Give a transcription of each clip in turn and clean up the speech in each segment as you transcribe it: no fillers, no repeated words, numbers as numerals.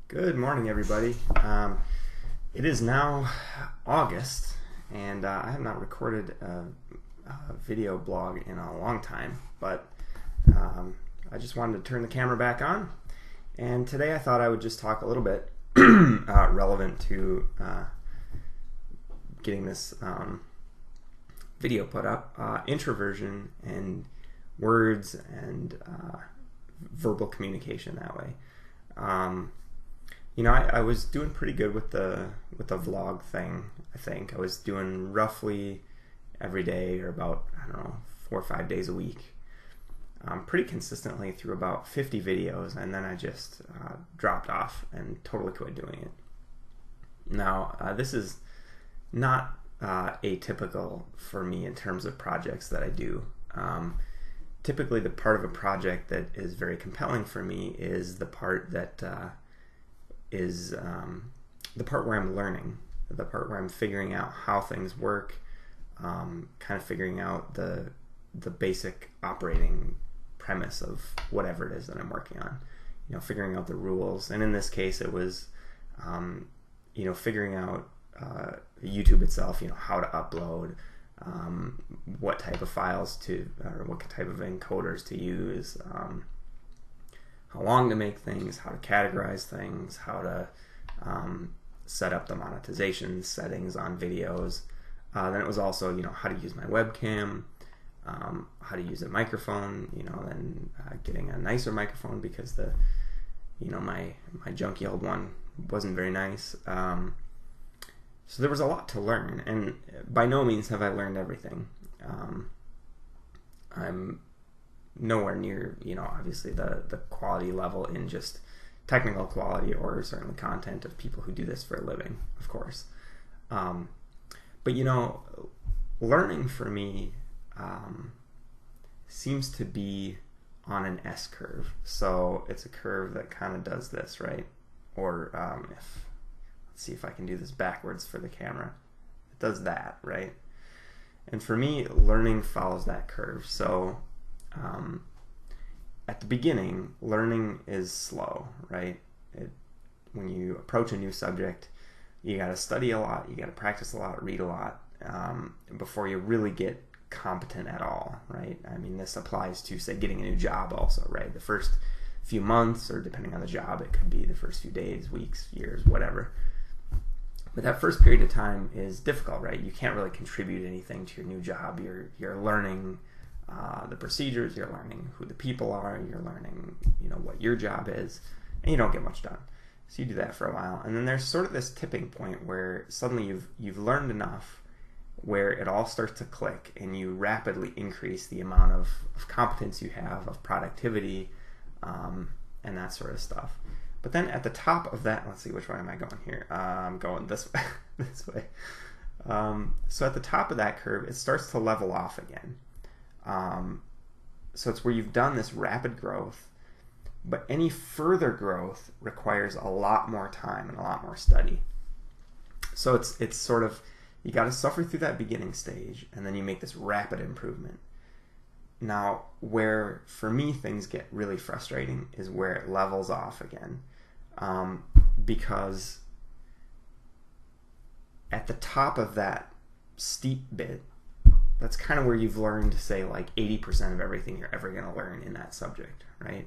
Good morning, everybody. It is now August, and I have not recorded a video blog in a long time, but I just wanted to turn the camera back on, and today I thought I would just talk a little bit relevant to getting this video put up, introversion and words and verbal communication that way. I was doing pretty good with the vlog thing. I think I was doing roughly every day, or about 4 or 5 days a week, pretty consistently through about 50 videos, and then I just dropped off and totally quit doing it. Now this is not atypical for me in terms of projects that I do. Typically, the part of a project that is very compelling for me is the part that is the part where I'm learning, the part where I'm figuring out how things work, kind of figuring out the basic operating premise of whatever it is that I'm working on. Figuring out the rules. And in this case, it was, figuring out YouTube itself. How to upload, what type of files to, or what type of encoders to use. How long to make things, how to categorize things, how to set up the monetization settings on videos. Then it was also, how to use my webcam, how to use a microphone, then getting a nicer microphone because my junky old one wasn't very nice. So there was a lot to learn, and by no means have I learned everything. I'm nowhere near, obviously the quality level in just technical quality, or certainly content, of people who do this for a living, of course. But learning for me seems to be on an S curve. So it's a curve that kind of does this, right? Or let's see if I can do this backwards for the camera. It does that, right? And for me, learning follows that curve. So at the beginning, learning is slow, right? When you approach a new subject, you got to study a lot, you got to practice a lot, read a lot, before you really get competent at all, right? I mean, this applies to, say, getting a new job also, right? The first few months, or depending on the job, it could be the first few days, weeks, years, whatever. But that first period of time is difficult, right? You can't really contribute anything to your new job. You're learning the procedures, you're learning who the people are, you're learning, what your job is, and you don't get much done. So you do that for a while, and then there's sort of this tipping point where suddenly you've learned enough where it all starts to click, and you rapidly increase the amount of competence you have, of productivity, and that sort of stuff. But then at the top of that, let's see, which way am I going here? I'm going this way. This way. So at the top of that curve, it starts to level off again. So it's where you've done this rapid growth, but any further growth requires a lot more time and a lot more study. So it's sort of, you got to suffer through that beginning stage, and then you make this rapid improvement. Now, where for me things get really frustrating is where it levels off again, because at the top of that steep bit, that's kind of where you've learned, say, like 80% of everything you're ever going to learn in that subject, right?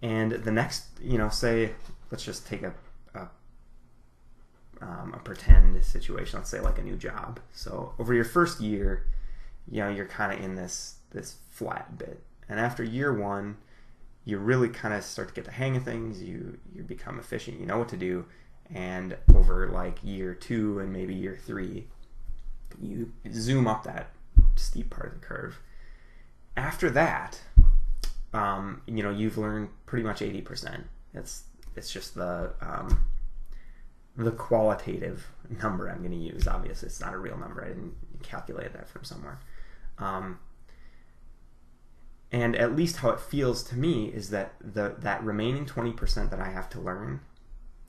And the next, say, let's just take a pretend situation, let's say like a new job. So over your first year, you're kind of in this flat bit. And after year one, you really kind of start to get the hang of things, you become efficient, you know what to do, and over like year two and maybe year three, you zoom up that steep part of the curve. After that, you've learned pretty much 80%. It's just the qualitative number I'm going to use. Obviously, it's not a real number. I didn't calculate that from somewhere. And at least how it feels to me is that that remaining 20% that I have to learn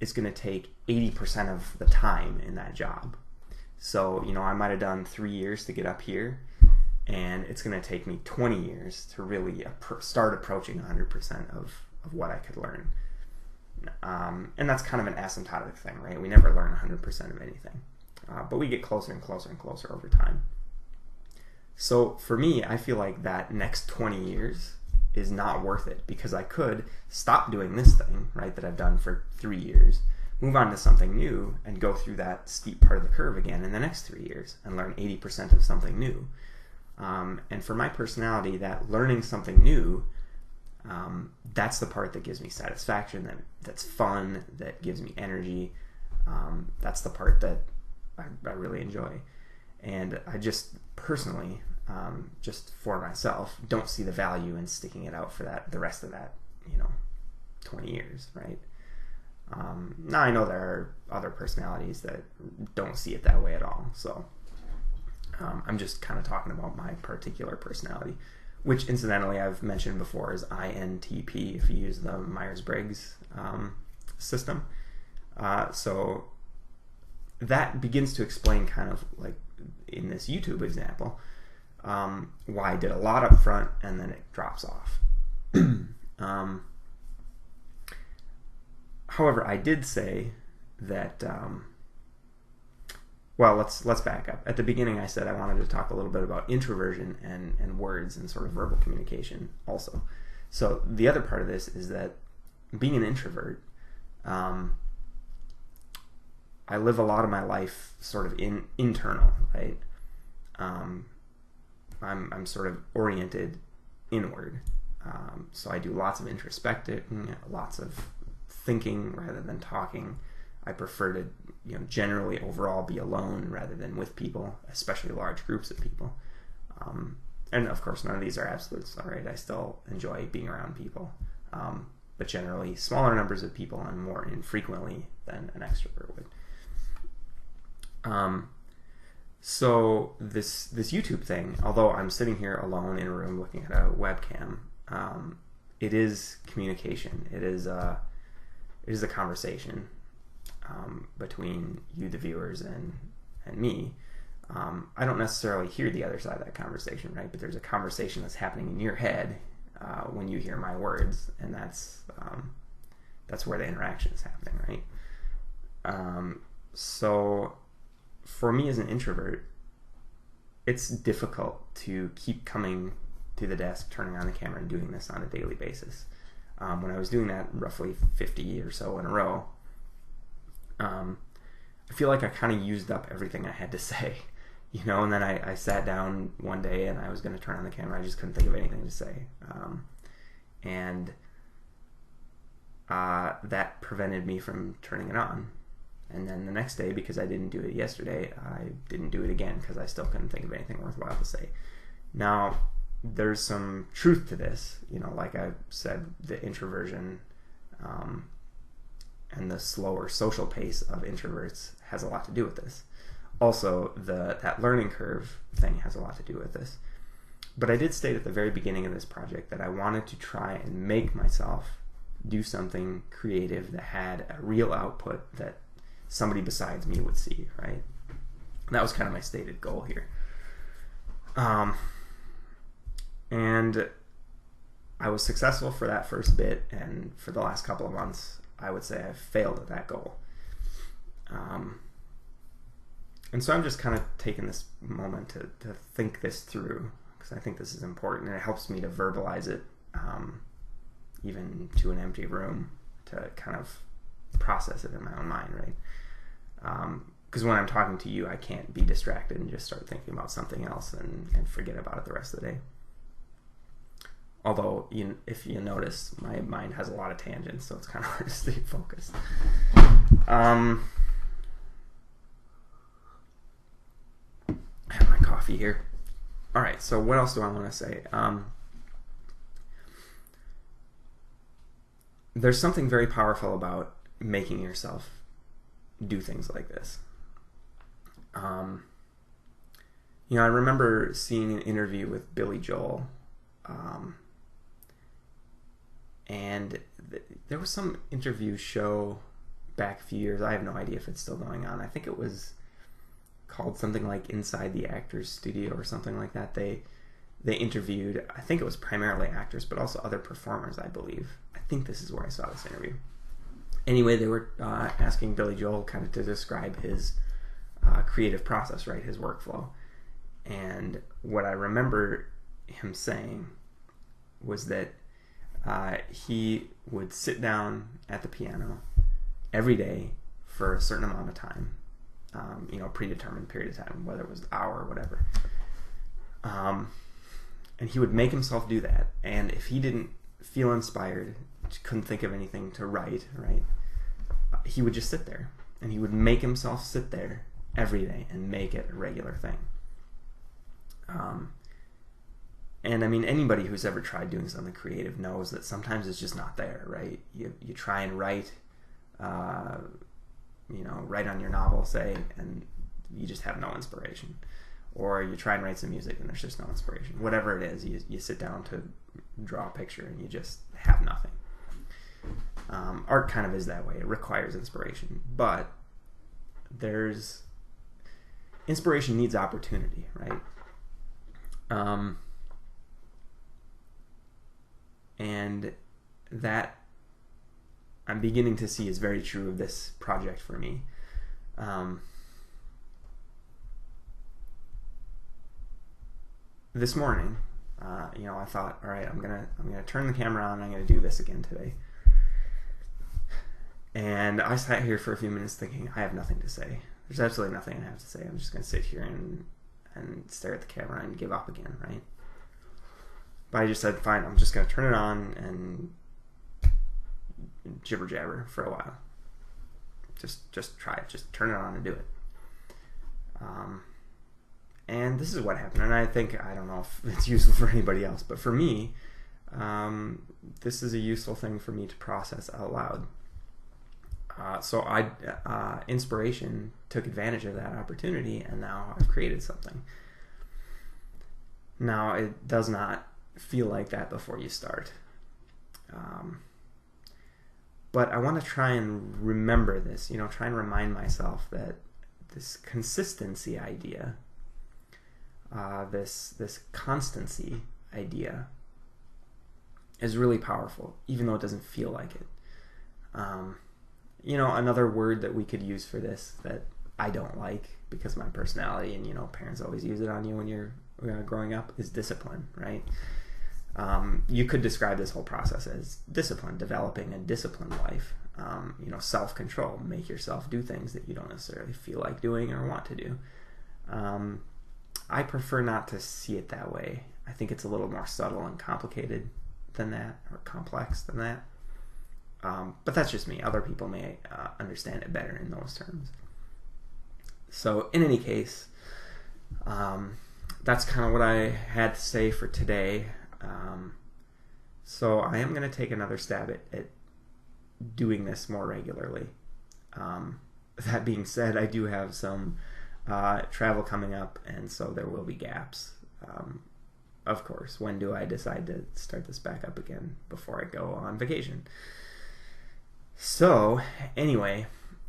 is going to take 80% of the time in that job. So, I might have done 3 years to get up here, and it's going to take me 20 years to really start approaching 100% of what I could learn. And that's kind of an asymptotic thing, right? We never learn 100% of anything. But we get closer and closer and closer over time. So for me, I feel like that next 20 years is not worth it, because I could stop doing this thing, right, that I've done for 3 years, move on to something new, and go through that steep part of the curve again in the next 3 years and learn 80% of something new. And for my personality, that learning something new, that's the part that gives me satisfaction, that's fun, that gives me energy. That's the part that I really enjoy. And I just personally, just for myself, don't see the value in sticking it out for the rest of that, 20 years, right? Now I know there are other personalities that don't see it that way at all. So I'm just kind of talking about my particular personality, which incidentally I've mentioned before is INTP if you use the Myers-Briggs system. So that begins to explain kind of like in this YouTube example why I did a lot up front and then it drops off. However, I did say that, well, let's back up. At the beginning I said I wanted to talk a little bit about introversion and words and sort of verbal communication also. So the other part of this is that being an introvert, I live a lot of my life sort of internal, right? I'm sort of oriented inward. So I do lots of introspecting, lots of thinking rather than talking. I prefer to, generally overall be alone rather than with people, especially large groups of people. And of course, none of these are absolutes, all right? I still enjoy being around people. But generally, smaller numbers of people and more infrequently than an extrovert would. So this YouTube thing, although I'm sitting here alone in a room looking at a webcam, it is communication. It is a conversation between you, the viewers, and me. I don't necessarily hear the other side of that conversation, right? But there's a conversation that's happening in your head when you hear my words, and that's where the interaction is happening, right? So for me as an introvert, it's difficult to keep coming to the desk, turning on the camera, and doing this on a daily basis. When I was doing that roughly 50 or so in a row, I feel like I kind of used up everything I had to say, and then I sat down one day and I was going to turn on the camera. I just couldn't think of anything to say. And that prevented me from turning it on. And then the next day, because I didn't do it yesterday, I didn't do it again because I still couldn't think of anything worthwhile to say. Now, there's some truth to this. Like I said, the introversion and the slower social pace of introverts has a lot to do with this. Also, that learning curve thing has a lot to do with this. But I did state at the very beginning of this project that I wanted to try and make myself do something creative that had a real output that somebody besides me would see, right? And that was kind of my stated goal here. And I was successful for that first bit, and for the last couple of months, I would say I've failed at that goal. And so I'm just kind of taking this moment to think this through, because I think this is important, and it helps me to verbalize it, even to an empty room, to kind of process it in my own mind, right? Because when I'm talking to you, I can't be distracted and just start thinking about something else and forget about it the rest of the day. Although, if you notice, my mind has a lot of tangents, so it's kind of hard to stay focused. I have my coffee here. All right, so what else do I want to say? There's something very powerful about making yourself do things like this. I remember seeing an interview with Billy Joel, and there was some interview show back a few years. I have no idea if it's still going on. I think it was called something like Inside the Actors Studio or something like that. They interviewed, I think it was primarily actors, but also other performers, I believe. I think this is where I saw this interview. Anyway, they were asking Billy Joel kind of to describe his creative process, right, his workflow. And what I remember him saying was that he would sit down at the piano every day for a certain amount of time, predetermined period of time, whether it was an hour or whatever. And he would make himself do that. And if he didn't feel inspired, couldn't think of anything to write, right, he would just sit there. And he would make himself sit there every day and make it a regular thing. And I mean, anybody who's ever tried doing something creative knows that sometimes it's just not there, right? You try and write, write on your novel, say, and you just have no inspiration. Or you try and write some music and there's just no inspiration. Whatever it is, you sit down to draw a picture and you just have nothing. Art kind of is that way. It requires inspiration. But inspiration needs opportunity, right? And that I'm beginning to see is very true of this project for me. This morning, I thought, all right, I'm gonna turn the camera on and I'm gonna do this again today. And I sat here for a few minutes thinking, I have nothing to say. There's absolutely nothing I have to say. I'm just gonna sit here and stare at the camera and give up again, right? But I just said, fine, I'm just gonna turn it on and jibber jabber for a while. Just try it. Just turn it on and do it. And this is what happened. And I don't know if it's useful for anybody else, but for me, this is a useful thing for me to process out loud. So inspiration took advantage of that opportunity, and now I've created something. Now, it does not feel like that before you start. But I want to try and remember this, try and remind myself that this consistency idea, this constancy idea is really powerful, even though it doesn't feel like it. Another word that we could use for this that I don't like because of my personality, and parents always use it on you when you're growing up, is discipline, right? You could describe this whole process as discipline, developing a disciplined life. Self-control, make yourself do things that you don't necessarily feel like doing or want to do. I prefer not to see it that way. I think it's a little more subtle and complicated than that, or complex than that. But that's just me. Other people may understand it better in those terms. So in any case, that's kind of what I had to say for today. So I am going to take another stab at doing this more regularly. That being said, I do have some travel coming up, and so there will be gaps. Of course, when do I decide to start this back up again? Before I go on vacation. So anyway,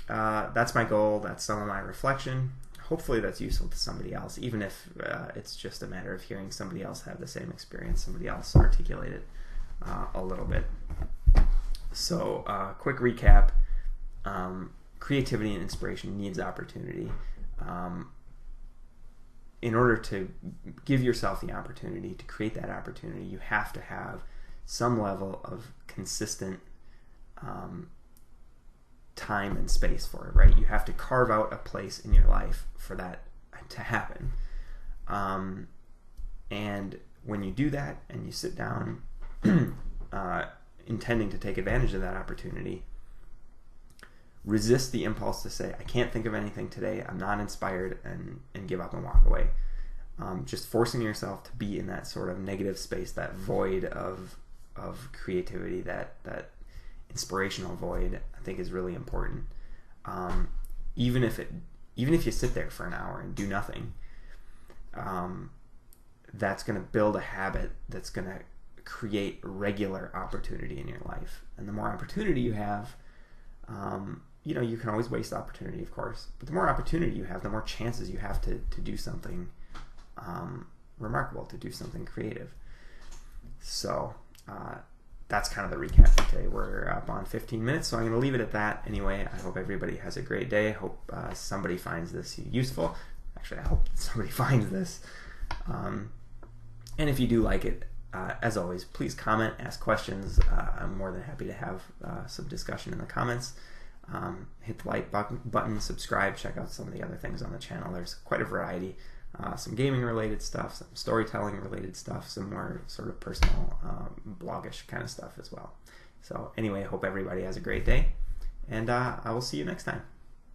that's my goal. That's some of my reflection. Hopefully that's useful to somebody else, even if it's just a matter of hearing somebody else have the same experience, somebody else articulate it a little bit. So quick recap. Creativity and inspiration needs opportunity. In order to give yourself the opportunity to create that opportunity, you have to have some level of consistent time and space for it, right? You have to carve out a place in your life for that to happen. And when you do that and you sit down intending to take advantage of that opportunity, resist the impulse to say, I can't think of anything today, I'm not inspired, and give up and walk away. Just forcing yourself to be in that sort of negative space, that void of creativity, that inspirational void, I think is really important. Even if you sit there for an hour and do nothing, that's going to build a habit that's going to create regular opportunity in your life. And the more opportunity you have, you can always waste opportunity, of course, but the more opportunity you have, the more chances you have to do something remarkable, to do something creative. So that's kind of the recap for today. We're up on 15 minutes, so I'm going to leave it at that. Anyway, I hope everybody has a great day. I hope somebody finds this useful. Actually, I hope somebody finds this. And if you do like it, as always, please comment, ask questions. I'm more than happy to have some discussion in the comments. Hit the like button, subscribe, check out some of the other things on the channel. There's quite a variety. Some gaming related stuff, some storytelling related stuff, some more sort of personal blogish kind of stuff as well. So anyway, I hope everybody has a great day, and I will see you next time.